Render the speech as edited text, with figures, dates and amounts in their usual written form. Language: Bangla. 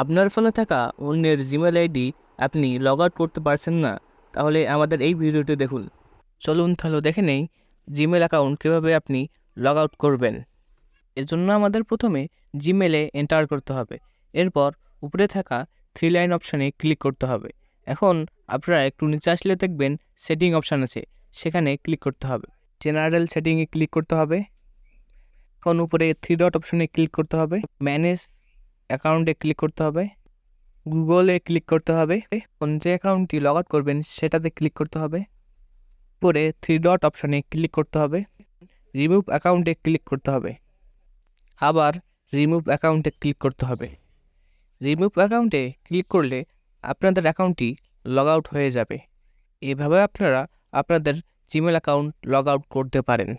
আপনার ফোনে থাকা অন্যের জিমেল আইডি আপনি লগ আউট করতে পারছেন না, তাহলে আমাদের এই ভিডিওটি দেখুন। চলুন তাহলে দেখে নেই জিমেল অ্যাকাউন্ট কীভাবে আপনি লগ আউট করবেন। এর জন্য আমাদের প্রথমে জিমেলে এন্টার করতে হবে। এরপর উপরে থাকা 3 লাইন অপশানে ক্লিক করতে হবে। এখন আপনারা একটু নিচে আসলে দেখবেন সেটিং অপশান আছে, সেখানে ক্লিক করতে হবে। জেনারেল সেটিংয়ে ক্লিক করতে হবে। এখন উপরে 3 ডট অপশানে ক্লিক করতে হবে। ম্যানেজ অ্যাকাউন্টে ক্লিক করতে হবে। গুগলে ক্লিক করতে হবে। কোন যে অ্যাকাউন্টটি লগ আউট করবেন সেটাতে ক্লিক করতে হবে। পরে 3 ডট অপশানে ক্লিক করতে হবে। রিমুভ অ্যাকাউন্টে ক্লিক করতে হবে। আবার রিমুভ অ্যাকাউন্টে ক্লিক করতে হবে। রিমুভ অ্যাকাউন্টে ক্লিক করলে আপনাদের অ্যাকাউন্টটি লগ আউট হয়ে যাবে। এভাবে আপনারা আপনাদের জিমেল অ্যাকাউন্ট লগ আউট করতে পারেন।